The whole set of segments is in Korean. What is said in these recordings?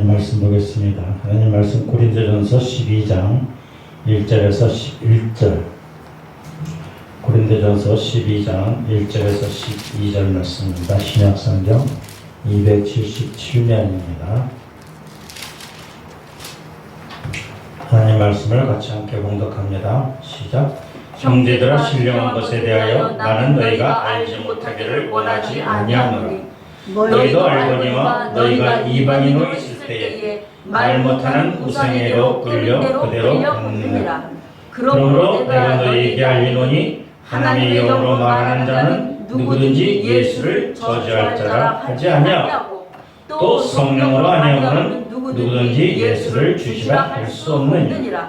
하나님 말씀 보겠습니다. 하나님 말씀 고린도전서 12장 1절에서 11절, 고린도전서 12장 1절에서 12절 말씀입니다. 신약성경 277면입니다. 하나님 말씀을 같이 함께 봉독합니다. 시작. 형제들아, 신령한 것에 대하여 나는 너희가 알지 못하기를 원하지 아니하노라. 너희도 알거니와 너희가 이방인으로 있을 때에 말 못하는 우상에로 끌려 그대로 걷느니라. 그러므로 내가 너희에게 알리노니 하나님의 영으로 말하는 자는 누구든지 예수를 저주할 자라 하지 아니하고, 또 성령으로 아니하고는 누구든지 예수를 주시라 할 수 없느니라.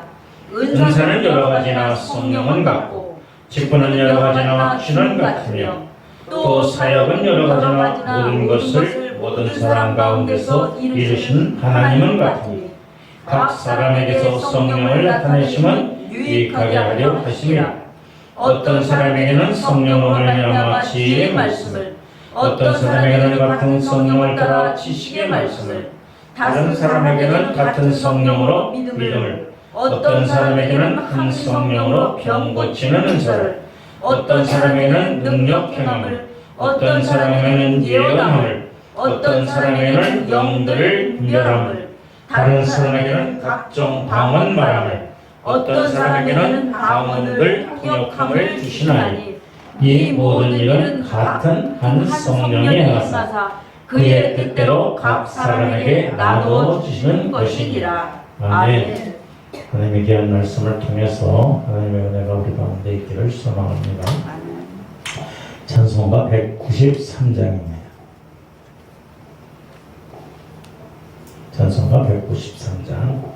은사는 여러 가지나 성령은 같고, 직분은 여러 가지나 확신은 같으며, 또 사역은 여러 가지나 모든 것을 모든 사람 가운데서 이루시는 하나님은 같으니, 각 사람에게서 성령을 나타내심은 유익하게 하려 하심이라. 어떤 사람에게는 성령으로 말미암아 지혜의 말씀을, 어떤 사람에게는 같은 성령을 따라 지식의 말씀을, 다른 사람에게는 같은 성령으로 믿음을, 어떤 사람에게는 한 성령으로 병 고치는 은사를, 어떤 사람에게는 능력 행함을, 어떤 사람에게는 예언함을, 어떤 사람에게는 영들을 분별함을, 다른 사람에게는 각종 방언 말함을, 어떤 사람에게는 방언을 통역함을 주시나니, 이 모든 일은 같은 한 성령이 하사 그의 뜻대로 각 사람에게 나누어 주시는 것이니라. 아멘. 하나님의 귀한 말씀을 통해서 하나님의 은혜가 우리 가운데 있기를 소망합니다. 찬송가 193장입니다. 찬송가 193장.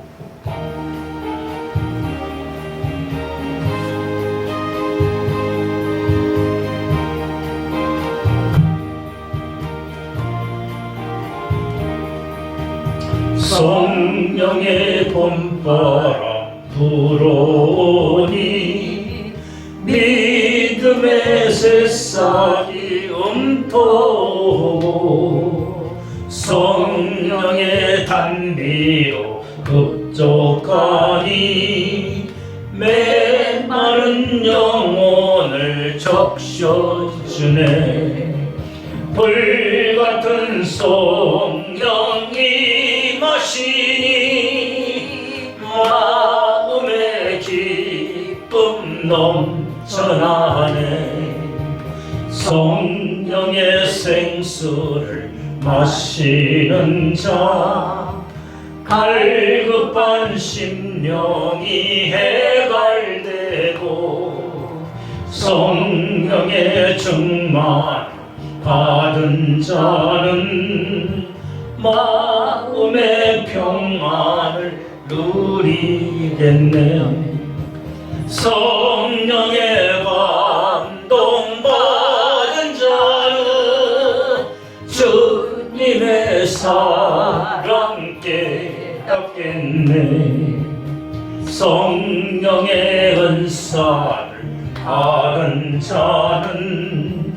성령의 봄바람 불어오니 믿음의 새싹이 움터오고, 성령의 단비로 급족하니 메마른 영혼을 적셔주네. 불같은 성령이 마시니 마음의 기쁨 넘쳐나네. 성령의 생수를 마시는 자, 갈급한 심령이 해갈되고, 성령의 충만 받은 자는 마음의 평안을 누리겠네. 성령의 감동받은 자는 주님의 사랑 깨닫겠네. 성령의 은사를 받은 자는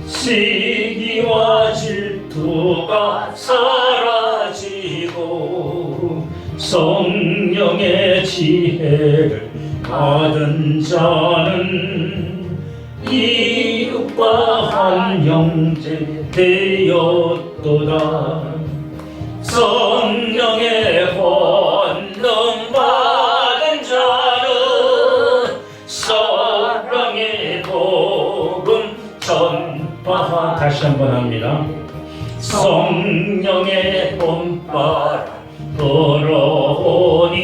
시기와 질투가 사라지고, 성령의 지혜를 받은 자는 이웃과 한 형제 되었도다. 성령의 권능 받은 자는 사랑의 복음 전파. 다시 한번 합니다. 성령의 봄바람 불어오니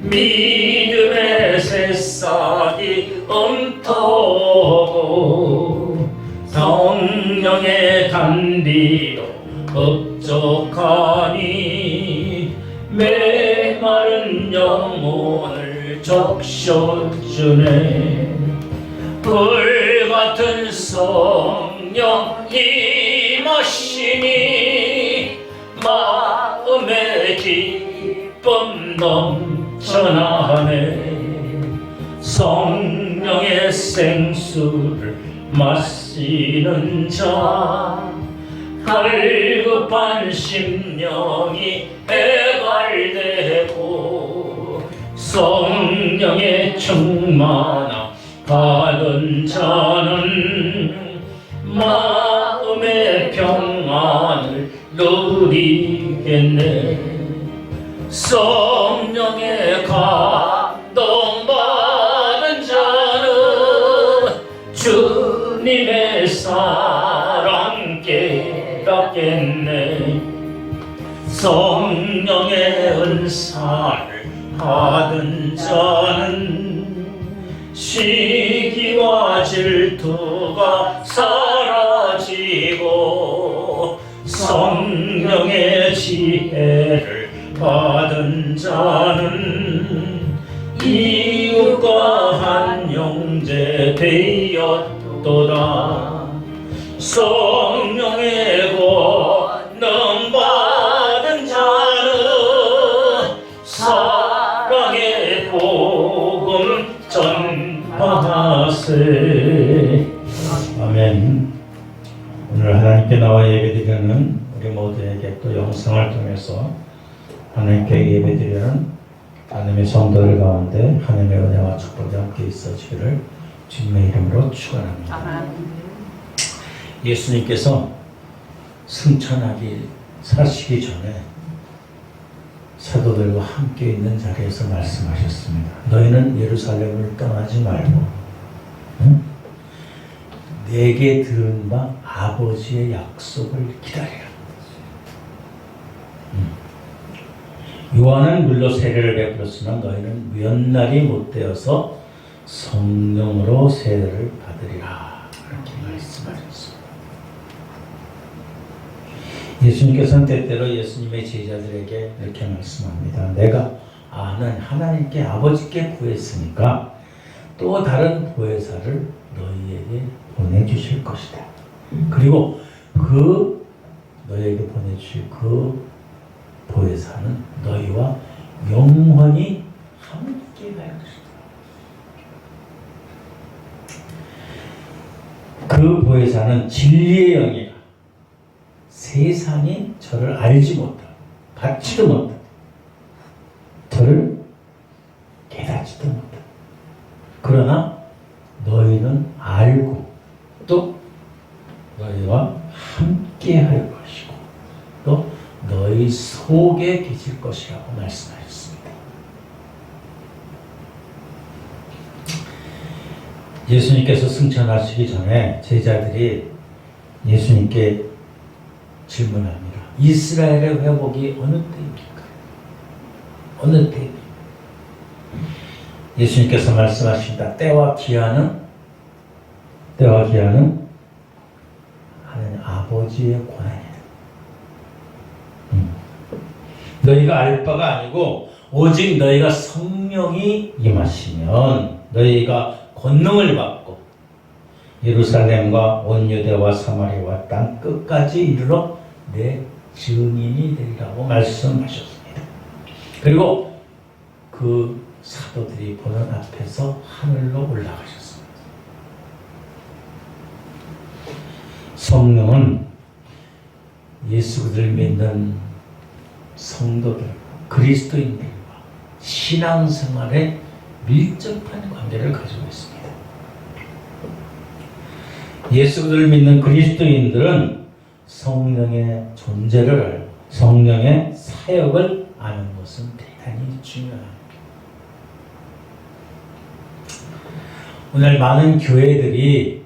믿음의 새싹이 움터오고, 성령의 단비로 급족하니 메마른 영혼을 적셔주네. 불같은 성령이 마시니 마음의 기쁨 넘쳐나네. 성령의 생수를 마시는 자, 갈급한 심령이 해갈되고 성령의 충만함 받은 자는 마음의 평안을 누리겠네. 성령의 감동받은 자는 주님의 사랑 깨닫겠네. 성령의 은사를 받은 자는 시기와 질투가 사라지고 성령의 지혜를 받은 자는 이웃과 한 형제 되었도다. 성령의 권능 받은 자는 사랑의 복음 전파하세. 아멘. 오늘 하나님께 나와 예배드리는 우리 모두에게 또 영상을 통해서 하나님께 예배드리는 하나님의 성도들 가운데 하나님의 은혜와 축복이 함께 있어지기를 주님의 이름으로 축원합니다. 예수님께서 승천하기 사시기 전에 사도들과 함께 있는 자리에서 말씀하셨습니다. 너희는 예루살렘을 떠나지 말고 내게 들은 바 아버지의 약속을 기다리라. 요한은 물로 세례를 베풀었으나 너희는 몇 날이 못 되어서 성령으로 세례를 받으리라. 이렇게 말씀하셨습니다. 예수님께서는 때때로 예수님의 제자들에게 이렇게 말씀합니다. 내가 아는 하나님께 아버지께 구했으니까 또 다른 보혜사를 너희에게 보내주실 것이다. 그리고 그 너희에게 보내주실 그 보혜사는 너희와 영원히 함께 할 것이다. 그 보혜사는 진리의 영이라 세상이 저를 알지 못하고 받지도 못하고 저를 깨닫지도 못하고 그러나 너희는 알고 또 너희와 함께 할 것이고 또 너희 속에 계실 것이라고 말씀하셨습니다. 예수님께서 승천하시기 전에 제자들이 예수님께 질문합니다. 이스라엘의 회복이 어느 때입니까? 어느 때입니까? 예수님께서 말씀하십니다. 때와 기한은 하나님 아버지의 권한이다. 너희가 알 바가 아니고 오직 너희가 성령이 임하시면 너희가 권능을 받고 예루살렘과 온 유대와 사마리아와 땅 끝까지 이르러 내 증인이 되리라고 말씀하셨습니다. 그리고 그 사도들이 보는 앞에서 하늘로 올라가셨습니다. 성령은 예수 그리스도를 믿는 성도들, 그리스도인들과 신앙생활에 밀접한 관계를 가지고 있습니다. 예수 그리스도를 믿는 그리스도인들은 성령의 존재를 알고 성령의 사역을 아는 것은 대단히 중요합니다. 오늘 많은 교회들이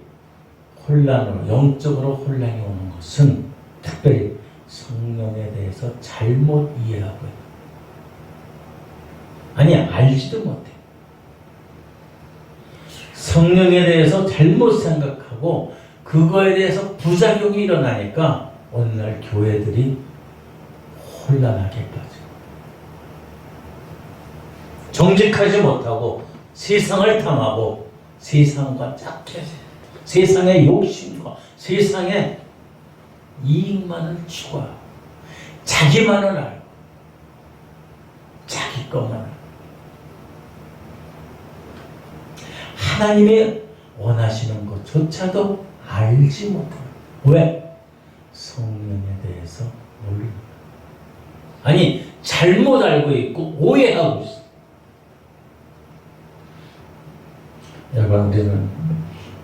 혼란으로, 영적으로 혼란이 오는 것은 특별히 성령에 대해서 잘못 이해하고 있다. 아니, 알지도 못해. 성령에 대해서 잘못 생각하고 그거에 대해서 부작용이 일어나니까 오늘날 교회들이 혼란하게 빠져. 정직하지 못하고 세상을 탐하고 세상과 짝해서 세상의 욕심과 세상의 이익만을 추구하고 자기만을 알고 자기 것만 알고 하나님이 원하시는 것조차도 알지 못하고 왜? 성령에 대해서 모르는 거예요. 아니, 잘못 알고 있고 오해하고 있어. 여러분, 우리는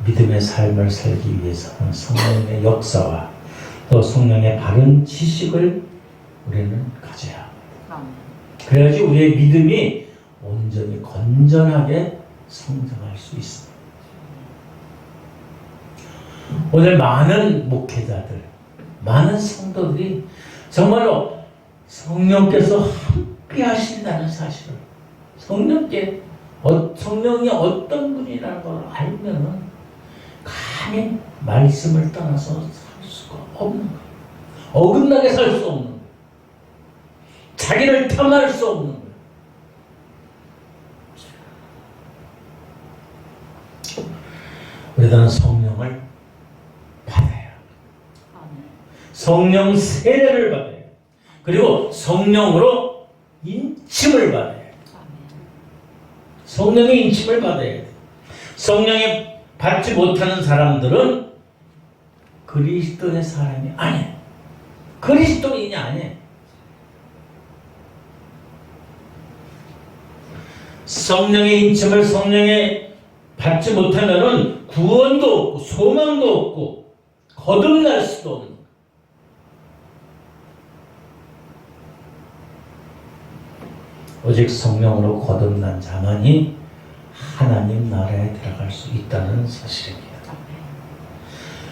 믿음의 삶을 살기 위해서는 성령의 역사와 또 성령의 바른 지식을 우리는 가져야 합니다. 그래야지 우리의 믿음이 온전히 건전하게 성장할 수 있습니다. 오늘 많은 목회자들, 많은 성도들이 정말로 성령께서 함께 하신다는 사실을, 성령이 어떤 분이라는 걸 알면은 감히 말씀을 떠나서 살 수가 없는 거예요. 어긋나게 살 수 없는 거예요. 자기를 탐할 수 없는 거예요. 우리들은 성령을 받아야 합니다. 성령 세례를 받아야 해요. 그리고 성령으로 인침을 받아야 해요. 성령의 인침을 받아야 돼요. 성령에 받지 못하는 사람들은 그리스도의 사람이 아니에요. 그리스도인이 아니에요. 성령의 인침을 성령에 받지 못하면은 구원도 없고 소망도 없고 거듭날 수도 없는 거예요. 오직 성령으로 거듭난 자만이 하나님 나라에 들어갈 수 있다는 사실입니다.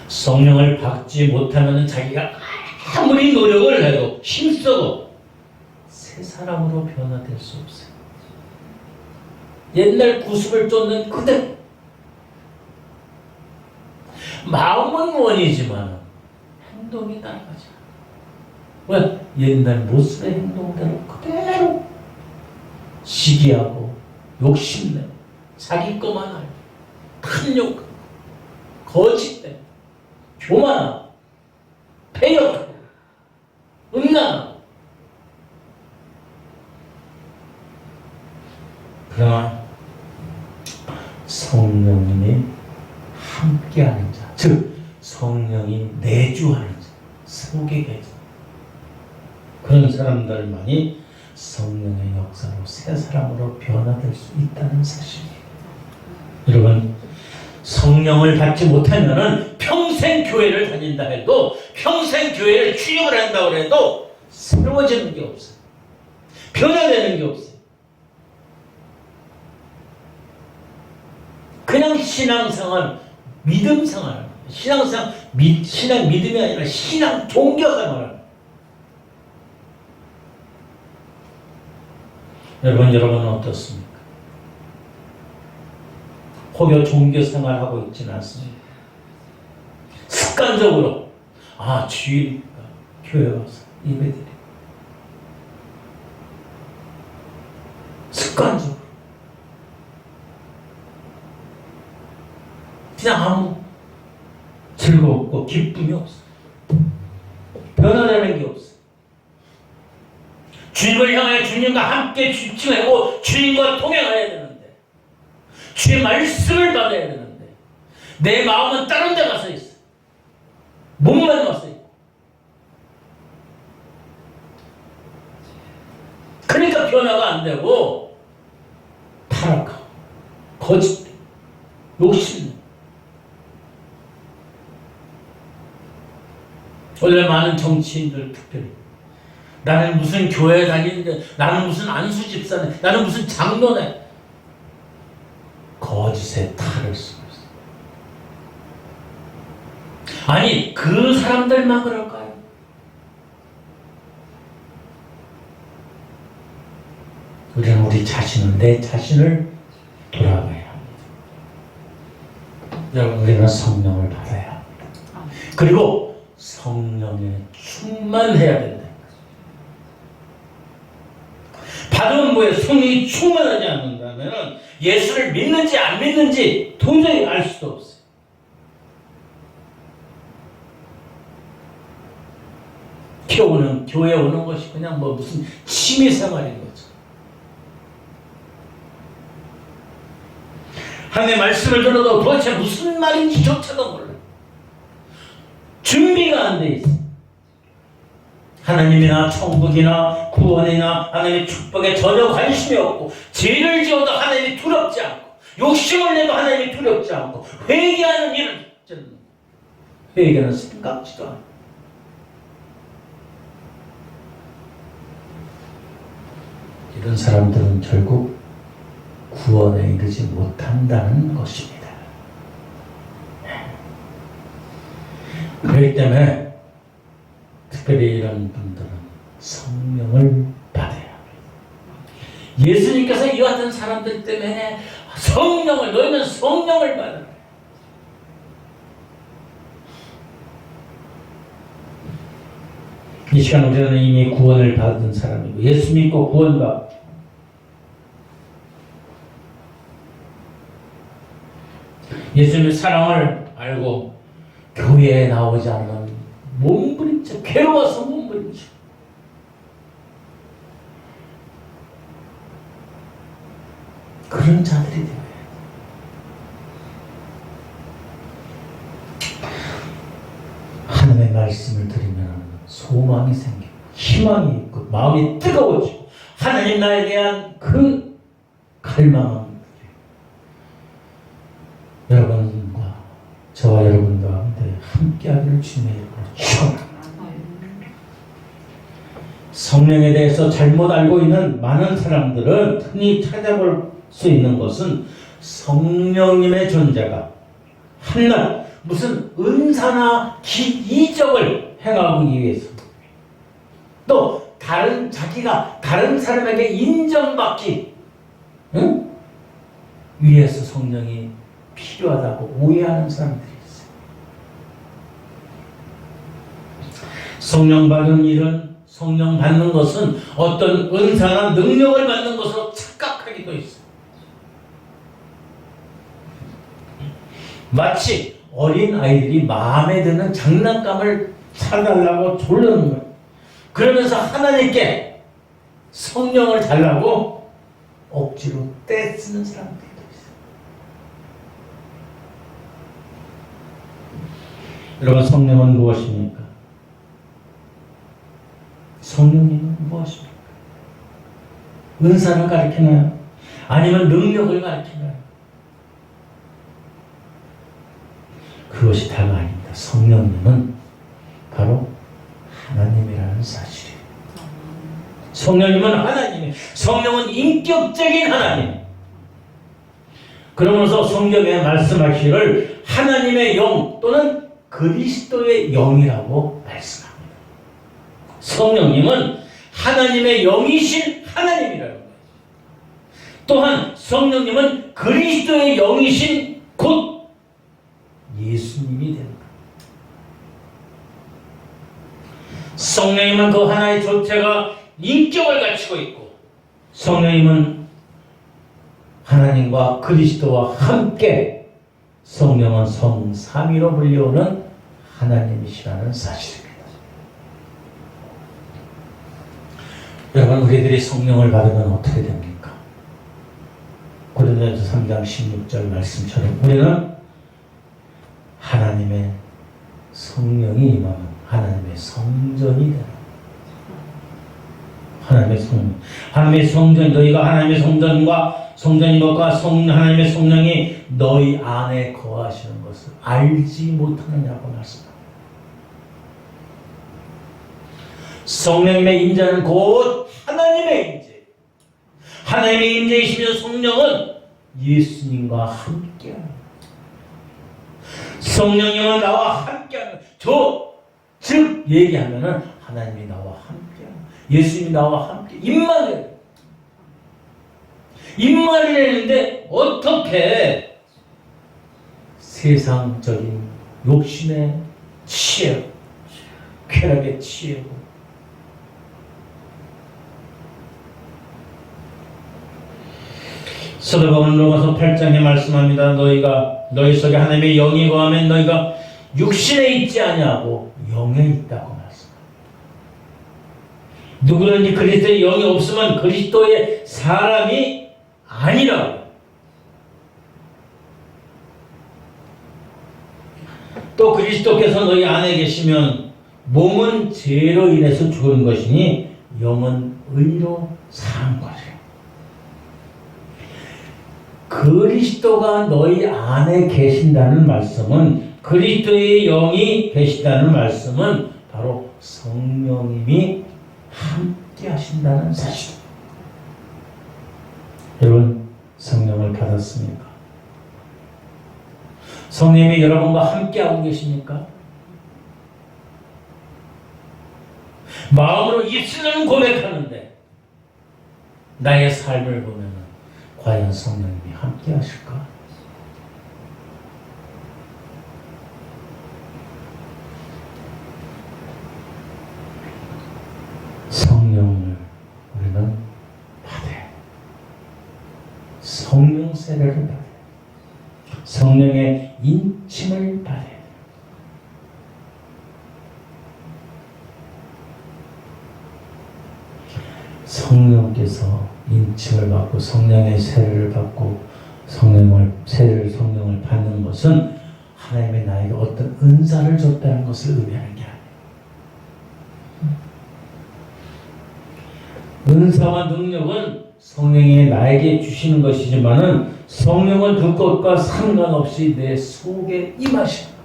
성령을 받지 못하면 자기가 아무리 노력을 해도 힘써도 새 사람으로 변화될 수 없어요. 옛날 구습을 쫓는 그대로. 마음은 원이지만 행동이 따라가지 않아요. 왜? 옛날 모습의 행동대로 그대로 시기하고 욕심내고 자기 것만 알고 탐욕하고 거짓되고 교만하고 패역하고 음란하고. 그러나 성령님이 함께하는 자, 즉 성령이 내주하는 자, 속에 계신 그런 사람들만이 성령의 역사로 새 사람으로 변화될 수 있다는 사실이에요. 여러분, 성령을 받지 못하면은 평생 교회를 다닌다 해도, 평생 교회를 출입을 한다고 해도 새로워지는 게 없어요. 변화되는 게 없어요. 그냥 신앙생활, 믿음생활, 신앙 믿음이 아니라 신앙 종교생활. 여러분은 어떻습니까? 혹여 종교생활하고 있지는 않습니다. 습관적으로 주일이니까 교회 와서 예배드리고 습관적으로 그냥 아무 즐겁고 기쁨이 없어. 변화되는 게 없어. 주님을 향해 주님과 함께 지내고 주님과 동행해야 되는데, 주의 말씀을 받아야 되는데 내 마음은 다른 데 가서 있어. 몸만 가서 있고. 그러니까 변화가 안 되고 타락하고 거짓되고 욕심내고. 원래 많은 정치인들 특별히 나는 무슨 교회 다니는데, 나는 무슨 안수 집사네, 나는 무슨 장로네. 거짓에 탈을 쓰고 있어. 아니, 그 사람들만 그럴까요? 우리는 우리 자신을, 내 자신을 돌아봐야 합니다. 여러분, 우리는 성령을 받아야 합니다. 그리고 성령에 충만해야 된다. 받은 뭐에 성령이 충만하지 않는다면 예수를 믿는지 안 믿는지 도저히 알 수도 없어요. 교회에 오는 것이 그냥 무슨 취미생활인 거죠. 하나님의 말씀을 들어도 도대체 무슨 말인지 조차도 몰라요. 준비가 안 돼 있어. 하나님이나 천국이나 구원이나 하나님의 축복에 전혀 관심이 없고, 죄를 지어도 하나님이 두렵지 않고, 욕심을 내도 하나님이 두렵지 않고, 회개하는 일을 회개는 생각지도 않고, 이런 사람들은 결국 구원에 이르지 못한다는 것입니다. 그렇기 때문에 특별히 이런 분들은 성령을 받아야 합니다. 예수님께서 이 같은 사람들 때문에 너희는 성령을 받아라. 이 시간 우리는 이미 구원을 받은 사람이고, 예수 믿고 구원받고, 예수님의 사랑을 알고 교회에 나오지 않으면 몸부림쳐, 괴로워서 몸부림쳐. 그런 자들이 되어야 돼. 하나님의 말씀을 들으면 소망이 생기고, 희망이 있고, 마음이 뜨거워지고, 하나님 나에 대한 그 갈망은 여러분과 저와 여러분과 가운데 함께하기를 주님의 이름으로 축원합니다. 성령에 대해서 잘못 알고 있는 많은 사람들은 흔히 찾아볼 수 있는 것은 성령님의 존재가 한낱 무슨 은사나 이적을 행하기 위해서, 또 자기가 다른 사람에게 인정받기 위해서 성령이 필요하다고 오해하는 사람들이 있어요. 성령 받은 일은, 성령 받는 것은 어떤 은사나 능력을 받는 것으로 착각하기도 있어요. 마치 어린 아이들이 마음에 드는 장난감을 사달라고 조르는 거예요. 그러면서 하나님께 성령을 달라고 억지로 떼쓰는 사람들이 있어요. 여러분, 성령은 무엇입니까? 성령님은 무엇입니까? 은사를 가리키나요? 아니면 능력을 가리키나요? 그것이 다가 아닙니다. 성령님은 바로 하나님이라는 사실이에요. 성령님은 하나님이에요. 성령은 인격적인 하나님. 그러면서 성경에 말씀하시기를 하나님의 영 또는 그리스도의 영이라고 말씀합니다. 성령님은 하나님의 영이신 하나님이라는 거예요. 또한 성령님은 그리스도의 영이신 곧 예수님이 된다. 성령님은 그 하나의 존재가 인격을 갖추고 있고, 성령님은 하나님과 그리스도와 함께 성령은 성삼위로 불려오는 하나님이시라는 사실입니다. 여러분, 우리들이 성령을 받으면 어떻게 됩니까? 고린도전서 3장 16절 말씀처럼 우리는 하나님의 성령이 임하면 하나님의 성전이 되라. 하나님의 성전, 너희가 하나님의 성전과 성전인 것과 하나님의 성령이 너희 안에 거하시는 것을 알지 못하느냐고 말씀합니다. 성령님의 임재는 곧 하나님의 임재. 하나님의 임재이시며 성령은 예수님과 함께합니다. 성령님은 나와 함께하는, 즉 얘기하면은 하나님이 나와 함께하는, 예수님이 나와 함께 임마리라는데 어떻게 세상적인 욕심에 취해, 쾌락에 취하고, 사도 바울은 로마서 8장에 말씀합니다. 너희 속에 하나님의 영이 거하면 너희가 육신에 있지 아니하고 영에 있다고 말씀합니다. 누구든지 그리스도의 영이 없으면 그리스도의 사람이 아니라고. 또 그리스도께서 너희 안에 계시면 몸은 죄로 인해서 죽은 것이니 영은 의로 산 거죠. 그리스도가 너희 안에 계신다는 말씀은, 그리스도의 영이 계신다는 말씀은 바로 성령님이 함께 하신다는 사실입니다. 여러분, 성령을 받았습니까? 성령님이 여러분과 함께하고 계십니까? 마음으로 입술로는 고백하는데 나의 삶을 보면 과연 성령님이 함께 하실까? 성령을 우리는 받아야, 성령 세례를 받아야, 성령의 인침을 받아야 돼. 성령께서 인침을 받고 성령의 세례를 받고 성령을 받는 것은 하나님의 나에게 어떤 은사를 줬다는 것을 의미하는 게 아니에요. 은사와 능력은 성령이 나에게 주시는 것이지만은 성령은 그 것과 상관없이 내 속에 임하시는 거예요.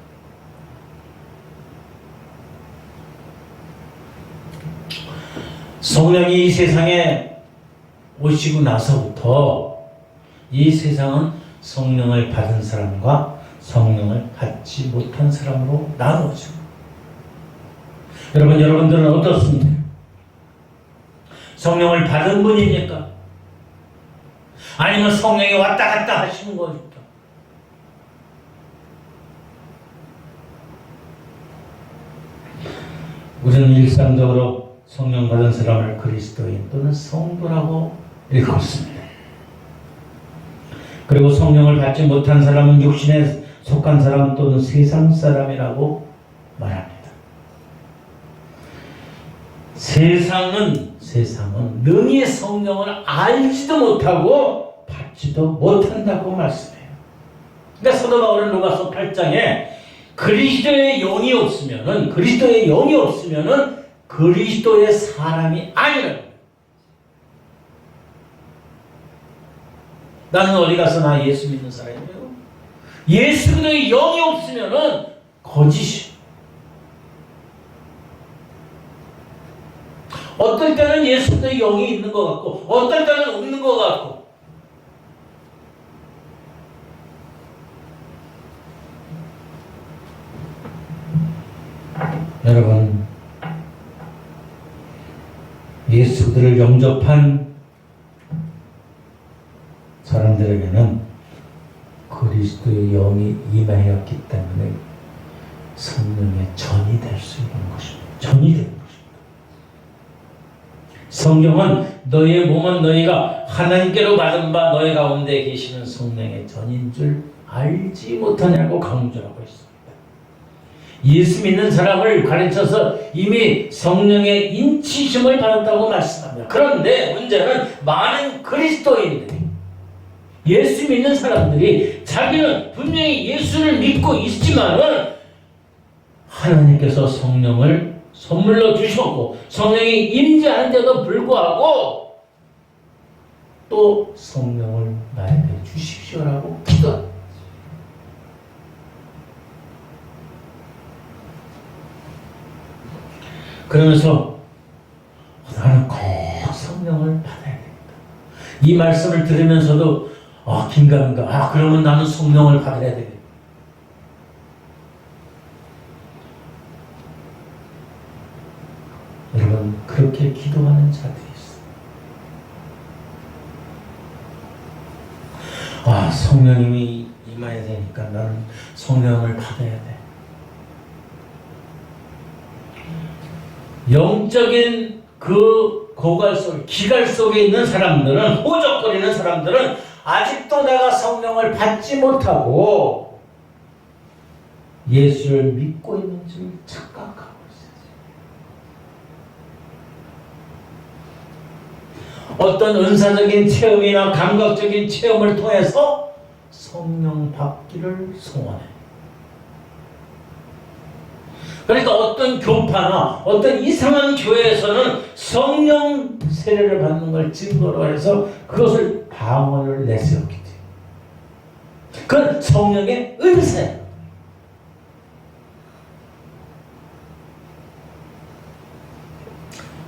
성령이 이 세상에 오시고 나서부터 이 세상은 성령을 받은 사람과 성령을 받지 못한 사람으로 나누어져. 여러분들은 어떻습니까? 성령을 받은 분입니까? 아니면 성령이 왔다 갔다 하시는 겁니까? 우리는 일상적으로 성령 받은 사람을 그리스도인 또는 성도라고 일컫습니다. 그리고 성령을 받지 못한 사람은 육신에 속한 사람 또는 세상 사람이라고 말합니다. 세상은 능히 성령을 알지도 못하고 받지도 못한다고 말씀해요. 그러니까 사도 바울은 로마서 8장에 그리스도의 영이 없으면은 그리스도의 사람이 아니라고. 나는 어디 가서 나 예수 믿는 사람이에요. 예수 그리스도의 영이 없으면은 거짓이. 어떨 때는 예수 그리스도의 영이 있는 것 같고 어떨 때는 없는 것 같고. 여러분, 예수들을 영접한 사람들에게는 그리스도의 영이 임하였기 때문에 성령의 전이 될 수 있는 것입니다. 전이 되는 것입니다. 성경은 너희의 몸은 너희가 하나님께로 받은 바 너희 가운데 계시는 성령의 전인 줄 알지 못하냐고 강조하고 있습니다. 예수 믿는 사람을 가르쳐서 이미 성령의 인치심을 받았다고 말씀합니다. 그런데 문제는 많은 그리스도인들이, 예수 믿는 사람들이 자기는 분명히 예수를 믿고 있지만은 하나님께서 성령을 선물로 주셨고 성령이 임재하는데도 불구하고 또 성령을 나에게 주십시오라고 기도합니다. 그러면서 나는 꼭 성령을 받아야 됩니다. 이 말씀을 들으면서도 긴가민가, 그러면 나는 성령을 받아야 되겠다. 여러분, 그렇게 기도하는 자들이 있어요. 성령님이 임해야 되니까 나는 성령을 받아야 돼. 영적인 그 고갈 속, 기갈 속에 있는 사람들은, 호적거리는 사람들은 아직도 내가 성령을 받지 못하고 예수를 믿고 있는 줄 착각하고 있어요. 어떤 은사적인 체험이나 감각적인 체험을 통해서 성령 받기를 소원해. 그러니까 어떤 교파나 어떤 이상한 교회에서는 성령 세례를 받는 걸 증거로 해서 그것을 방언을 내세웠기 때문에 그건 성령의 은사예요.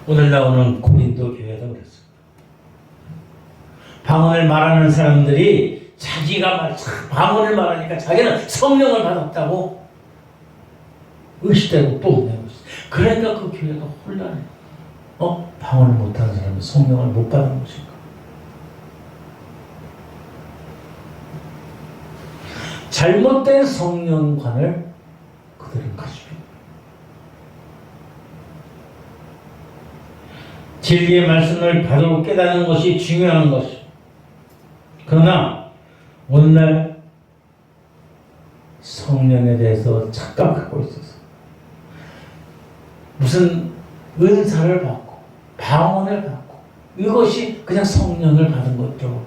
오늘 나오는 고린도 교회도 그랬어요. 방언을 말하는 사람들이 자기가 방언을 말하니까 자기는 성령을 받았다고 의식되고 뽐내고 있어요. 그러니까 그 교회가 혼란해요. 방언을 못하는 사람은 성령을 못 받은 것인가? 잘못된 성령관을 그들은 가지고 있는 거예요. 진리의 말씀을 바로 깨닫는 것이 중요한 것이죠. 그러나 오늘날 성령에 대해서 착각하고 있어서 무슨 은사를 받고 방언을 받고 이것이 그냥 성령을 받은 것으로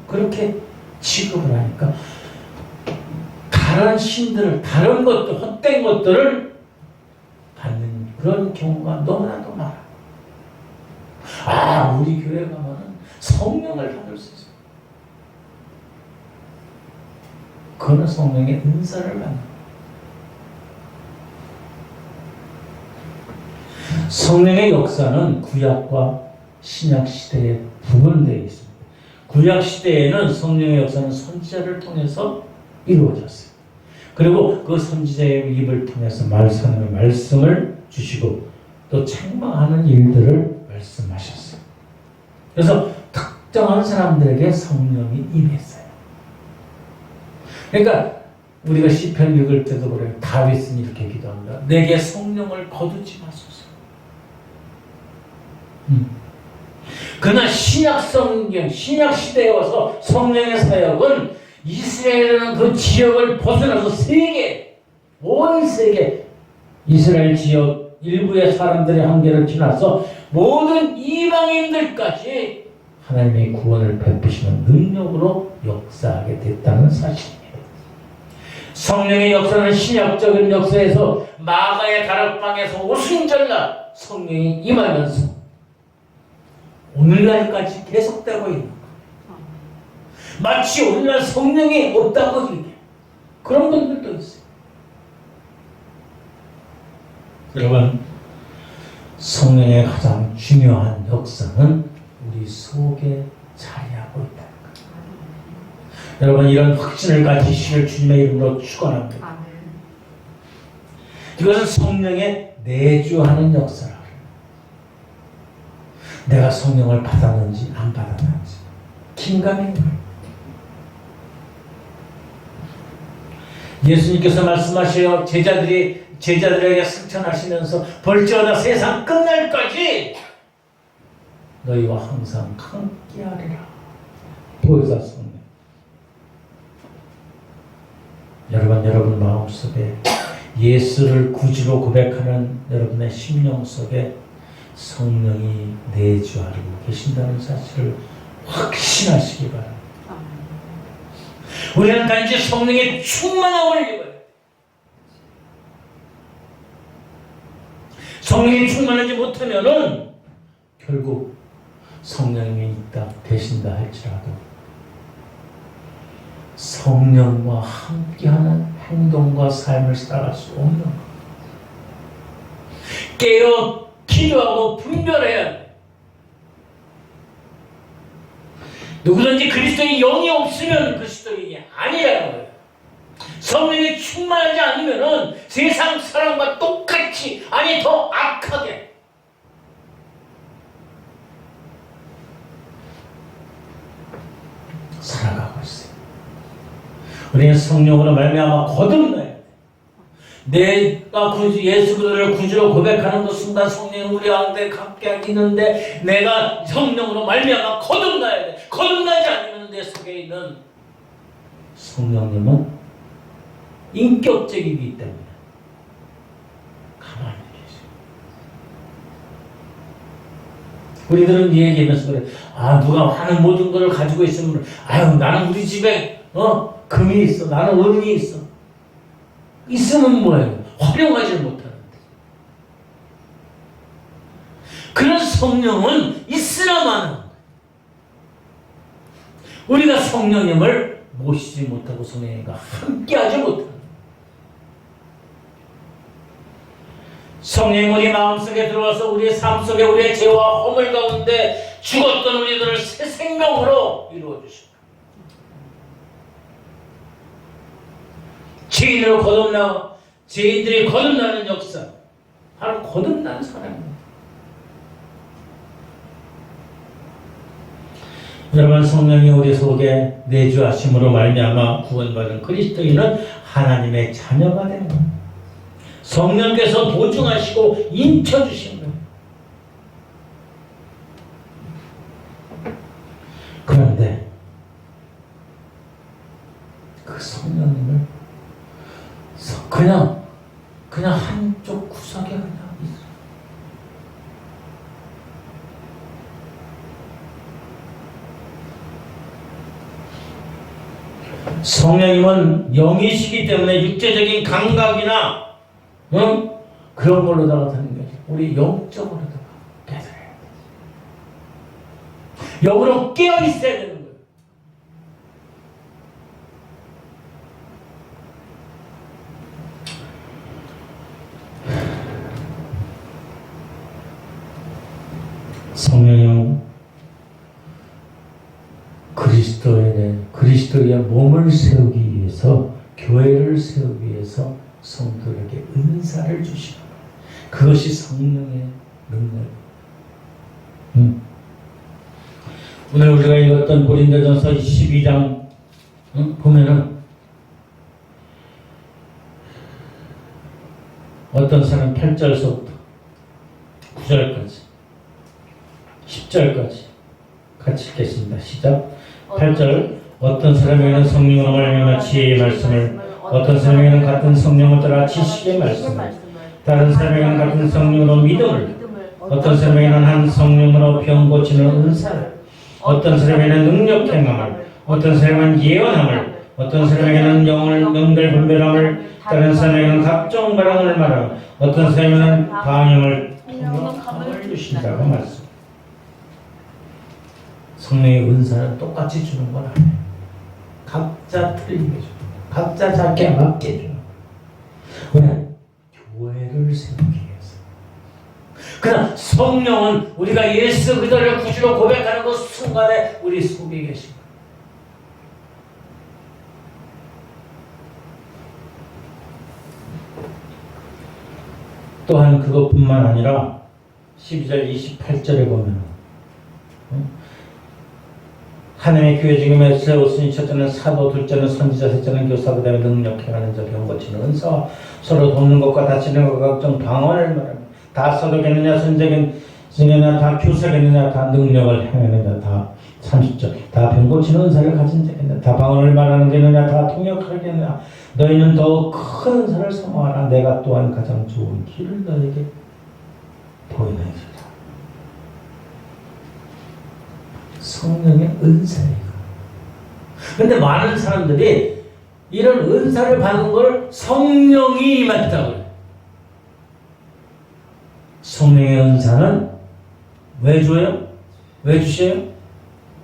그렇게 취급을 하니까 다른 신들을 다른 것들 헛된 것들을 받는 그런 경우가 너무나도 많아. 우리 교회 가면은 성령을 받을 수 있어요. 그거는 성령의 은사를 받는 거예요. 성령의 역사는 구약과 신약 시대에 구분되어 있습니다. 구약 시대에는 성령의 역사는 선지자를 통해서 이루어졌어요. 그리고 그 선지자의 입을 통해서 하나님의 말씀을 주시고 또 책망하는 일들을 말씀하셨어요. 그래서 특정한 사람들에게 성령이 임했어요. 그러니까 우리가 시편 읽을 때도 그래요. 다윗은 이렇게 기도합니다. 내게 성령을 거두지 마소서. 그러나 신약 성경, 신약 시대에 와서 성령의 사역은 이스라엘은 그 지역을 벗어나서 온 세계, 이스라엘 지역 일부의 사람들의 한계를 지나서 모든 이방인들까지 하나님의 구원을 베푸시는 능력으로 역사하게 됐다는 사실입니다. 성령의 역사는 신약적인 역사에서 마가의 다락방에서 오순절날 성령이 임하면서 오늘날까지 계속되고 있는 거예요. 마치 오늘날 성령이 없다고 얘기해요. 그런 분들도 있어요. 여러분, 성령의 가장 중요한 역사는 우리 속에 자리하고 있다는 거예요. 여러분, 이런 확신을 가지시길 주님의 이름으로 축원합니다. 이것은 성령의 내주하는 역사라고 해요. 내가 성령을 받았는지 안 받았는지 긴가민가. 예수님께서 말씀하셔요. 제자들에게 승천하시면서 벌저어다 세상 끝날까지 너희와 항상 함께하리라. 보혜사 성령. 여러분 마음속에 예수를 구주로 고백하는 여러분의 심령 속에 성령이 내주하고 계신다는 사실을 확신하시기 바랍니다. 우리는 단지 성령의 충만함을 입어야 돼. 성령이 충만하지 못하면은 결국 성령이 있다 계신다 할지라도 성령과 함께하는 행동과 삶을 살아갈 수 없는 것. 깨어 기도하고 분별해야 돼. 누구든지 그리스도의 영이 없으면 그리스도인이 아니라는 거예요. 성령이 충만하지 않으면은 세상 사람과 똑같이, 아니 더 악하게 살아가고 있어요. 우리는 성령으로 말미암아 거듭나야 돼. 내가 예수 그리스도를 구주로 고백하는 그 순간 성령이 우리 가운데 함께 있는데 내가 성령으로 말미암아 거듭나야 돼. 거듭나지 않으면 내 속에 있는 성령님은 인격적이기 때문에 가만히 계세요. 우리들은 얘기하면서 그래. 누가 하는 모든 것을 가지고 있으면 나는 우리 집에 금이 있어. 나는 은이 있어. 있으면 뭐예요? 활용하지 못하는데 그런 성령은 있으나마나 우리가 성령님을 모시지 못하고 성령님과 함께하지 못하는 성령님 우리 마음속에 들어와서 우리의 삶 속에 우리의 죄와 허물 가운데 죽었던 우리들을 새 생명으로 이루어주십니다. 죄인으로 거듭나 죄인들이 거듭나는 역사 바로 거듭난 사람입니다. 여러분 성령이 우리 속에 내주하심으로 말미암아 구원받은 그리스도인은 하나님의 자녀가 되는 겁니다. 성령께서 보증하시고 인쳐주신 거예요. 그런데 그 성령님을 그냥 한쪽 구석에 그냥 있어. 성령님은 영이시기 때문에 육체적인 감각이나 그런 걸로다가 되는 거죠. 우리 영적으로다가 깨달아야 돼. 영으로 깨어 있어야 되는 거예요. 성령님은 그리스도의 몸을 세우기 위해서 교회를 세우기 위해서 성도에게 은사를 주시는 거예요. 그것이 성령의 능력. 오늘 우리가 읽었던 고린도전서 12장 보면은 어떤 사람 8절서부터 9절까지 10절까지 같이 읽겠습니다. 시작. 8절 어떤 사람에게는 성령으로 말미암아 지혜의 말씀을 어떤 사람에게는 같은 성령을 따라 지식의 말씀을 다른 사람에게는 같은 성령으로 믿음을 어떤 사람에게는 한 성령으로 병 고치는 은사를 어떤 사람에게는 능력 행함을 어떤 사람에게는 예언함을 어떤 사람에게는 영을 능들 분별함을 다른 사람에게는 각종 바람을 말함을 어떤 사람에게는 방언을 통역함을 주신다고 말씀. 성령의 은사는 똑같이 주는 건 아니에요. 각자 틀리게 주는 거예요. 각자 자기에 맞게 주는 거예요. 왜? 교회를 세우기 위해서. 그러나 성령은 우리가 예수 그리스도를 구주로 고백하는 그 순간에 우리 속에 계신 거예요. 또한 그것뿐만 아니라 12절 28절에 보면 하나님의 교회 중에 세웠으니 첫째는 사도, 둘째는 선지자, 셋째는 교사, 그 다음에 능력 행하는 자, 병 고치는 은사와 서로 돕는 것과 다치는 것과 각종 방언을 말합니다. 다 서도겠느냐, 선지자겠느냐, 다 교사겠느냐, 다 능력을 행하느냐, 다 30절 다 병 고치는 은사를 가진 자겠느냐, 다 방언을 말하는 자겠느냐, 다 통역하겠느냐. 너희는 더 큰 은사를 사모하라. 내가 또한 가장 좋은 길을 너에게 보이나이다. 성령의 은사예요. 근데 많은 사람들이 이런 은사를 받은 걸 성령이 임했다고 해요. 성령의 은사는 왜 줘요? 왜 주셔요?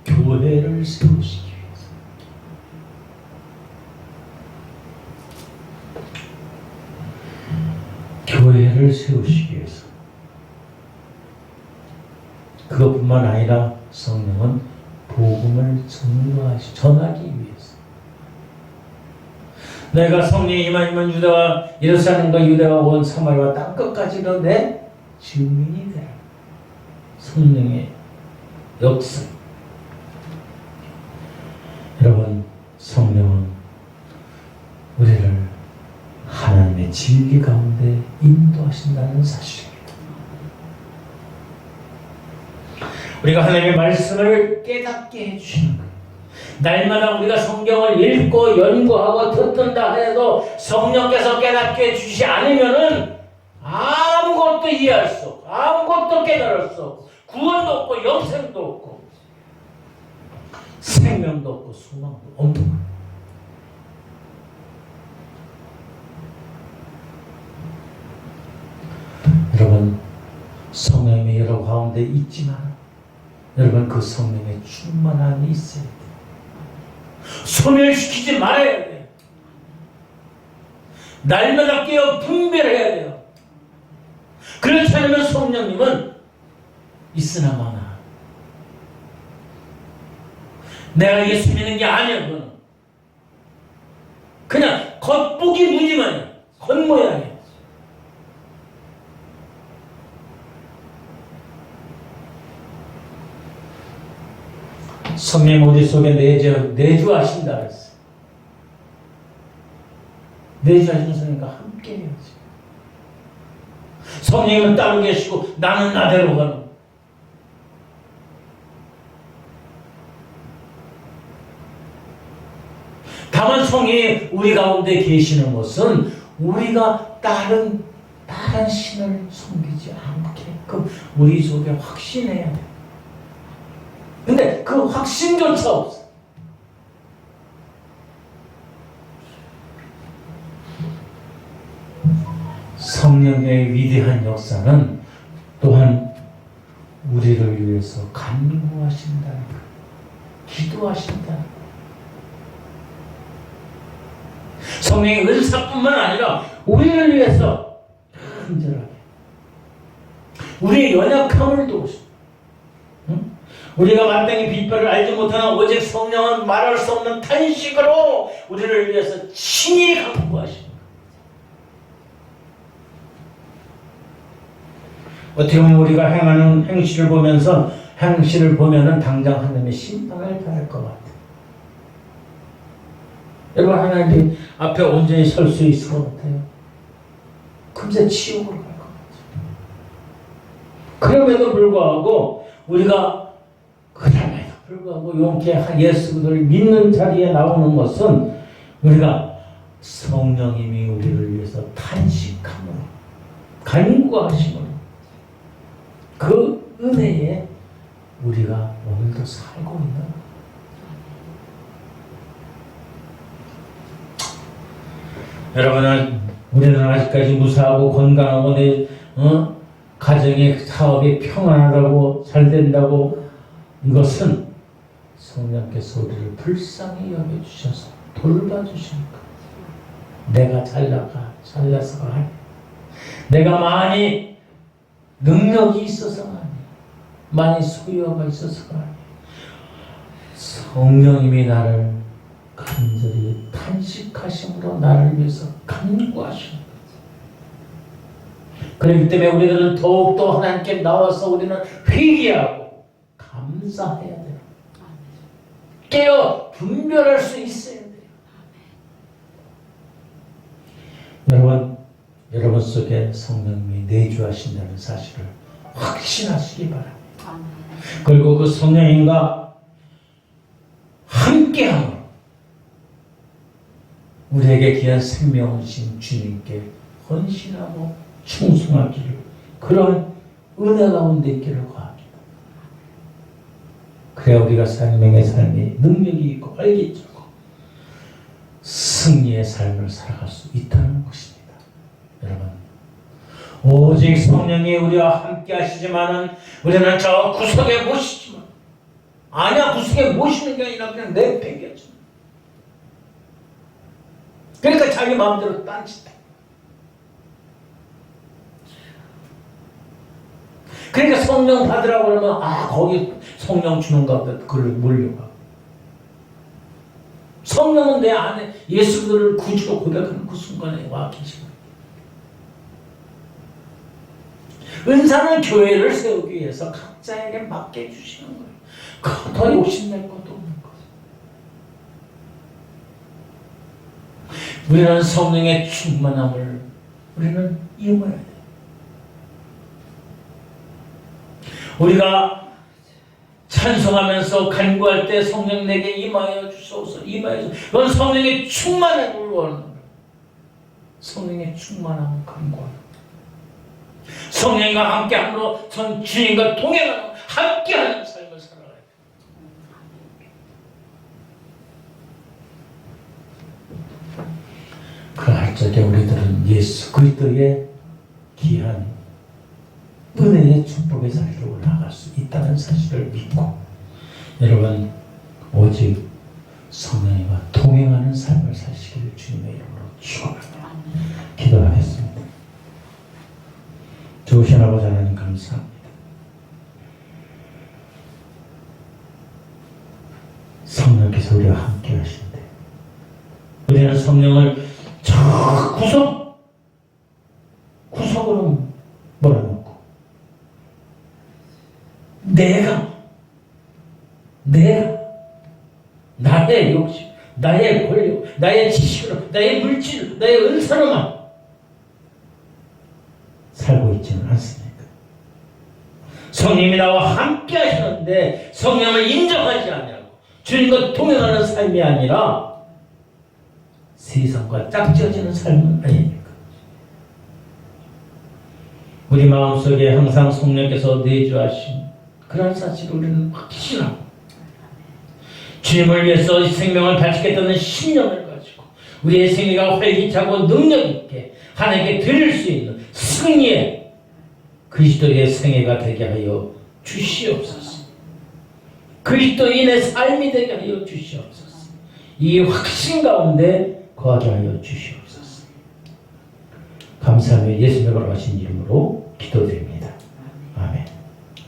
교회를 세우시기 위해서. 교회를 세우시기 위해서. 그것뿐만 아니라 성령은 복음을 전하기 위해서. 내가 성령이 임하면 유다와 예루살렘과 유다와 온 사마리아 땅끝까지도 내 증인이 되라. 성령의 역사. 여러분, 성령은 우리를 하나님의 진리 가운데 인도하신다는 사실입니다. 우리가 하나님의 말씀을 깨닫게 해주시는 거예요. 날마다 우리가 성경을 읽고 연구하고 듣는다 해도 성령께서 깨닫게 해주시지 않으면은 아무것도 이해할 수 없고 아무것도 깨달을 수 없고 구원도 없고 영생도 없고 생명도 없고 소망도 없는 거예요. 여러분, 성령이 여러분 가운데 있지만 여러분 그 성령의 충만함이 있어야 돼요. 소멸시키지 말아야 돼요. 날마다 깨어 분별해야 돼요. 그렇지 않으면 성령님은 있으나 마나 내가 예수 믿는 게 아니야. 그거는 그냥 겉보기 무지만이야. 겉모양이야. 성령 우리 속에 내주하신다 그랬어요. 내주하시는 성령과 함께 해야지. 성령은 따로 계시고 나는 나대로 가는. 다만 성령이 우리 가운데 계시는 것은 우리가 다른 신을 섬기지 않게끔 우리 속에 확신해야 돼. 근데 그 확신조차 없어. 성령의 위대한 역사는 또한 우리를 위해서 간구하신다는 것, 기도하신다는 것. 성령의 은사뿐만 아니라 우리를 위해서 간절하게 우리의 연약함을 도우시고, 우리가 마땅히 빛발을 알지 못하는 오직 성령은 말할 수 없는 탄식으로 우리를 위해서 친히 간구하십니다. 어떻게 보면 우리가 행하는 행실을 보면은 당장 하나님의 심판을 받을 것 같아요. 여러분, 하나님 앞에 온전히 설 수 있을 것 같아요. 금세 지옥으로 갈 것 같아요. 그럼에도 불구하고 우리가 그럼에도 불구하고 용케 예수를 믿는 자리에 나오는 것은 우리가 성령님이 우리를 위해서 탄식함으로 간구하심으로 그 은혜에 우리가 오늘도 살고 있는. 여러분은 우리는 아직까지 무사하고 건강하고 내 가정의 사업이 평안하다고 잘 된다고, 이것은 성령께서 우리를 불쌍히 여겨주셔서 돌봐주십니까? 내가 잘나서가 아니야. 내가 많이 능력이 있어서가 아니야. 많이 소유가 있어서가 아니야. 성령님이 나를 간절히 탄식하심으로 나를 위해서 간구하시는 거지. 그렇기 때문에 우리들은 더욱더 하나님께 나와서 우리는 회개하고 감사해야 돼요. 깨어 분별할 수 있어야 돼요. 여러분 속에 성령님이 내주하신다는 사실을 확신하시기 바랍니다. 그리고 그 성령님과 함께함으로 우리에게 귀한 생명을 주신 주님께 헌신하고 충성하기를, 그런 은혜 가운데 있기를 구합니다. 그래야 우리가 생명의 삶이 능력이 있고 활기차고 승리의 삶을 살아갈 수 있다는 것입니다. 여러분, 오직 성령이 우리와 함께 하시지만은 우리는 저 구석에 모시지만, 아니야, 구석에 모시는 게 아니라 그냥 내팽개쳐. 그러니까 자기 마음대로 딴짓해. 그러니까 성령 받으라고 그러면 거기 성령 주는가 보다 그걸 몰려가. 성령은 내 안에 예수를 구주로 고백하는 그 순간에 와 계시고, 은사는 교회를 세우기 위해서 각자에게 맡겨 주시는 거예요. 그거 더 욕심낼 것도 없는 거죠. 우리는 성령의 충만함을 우리는 이용해야 돼요. 우리가 찬송하면서 간구할 때 성령 내게 임하여 주소서, 임하여 주소서. 그건 성령의 충만함을 원하는 거예요. 성령의 충만함을 간구하는 거예요. 성령과 함께함으로 전 주님과 동행하는, 함께하는 삶을 살아가야 돼요. 그럴 적에 우리들은 예수 그리스도의 귀한 은혜의 축복의 자리로 올라갈 수 있다는 사실을 믿고 여러분 오직 성령과 동행하는 삶을 사시기를 주님의 이름으로 축원합니다. 기도하겠습니다. 좋으신 아버지 하나님 감사합니다. 성령께서 우리와 함께 하시는데 우리는 성령을 저 구석으로 몰아넣고 내가 나의 욕심, 나의 권력, 나의 지식으로, 나의 물질로, 나의 은사로만 살고 있지는 않습니까? 성령이 나와 함께 하시는데 성령을 인정하지 않냐고 주님과 동행하는 삶이 아니라 세상과 짝지어지는 삶은 아닙니까? 우리 마음속에 항상 성령께서 내주하신 그런 사실을 우리는 확신하고 주님을 위해서 생명을 바치겠다는 신념을 가지고 우리의 생애가 활기차고 능력있게 하나님께 드릴 수 있는 승리의 그리스도의 생애가 되게 하여 주시옵소서. 그리스도인의 삶이 되게 하여 주시옵소서. 이 확신 가운데 거하게 하여 주시옵소서. 감사하며 예수님의 거룩하신 이름으로 기도드립니다.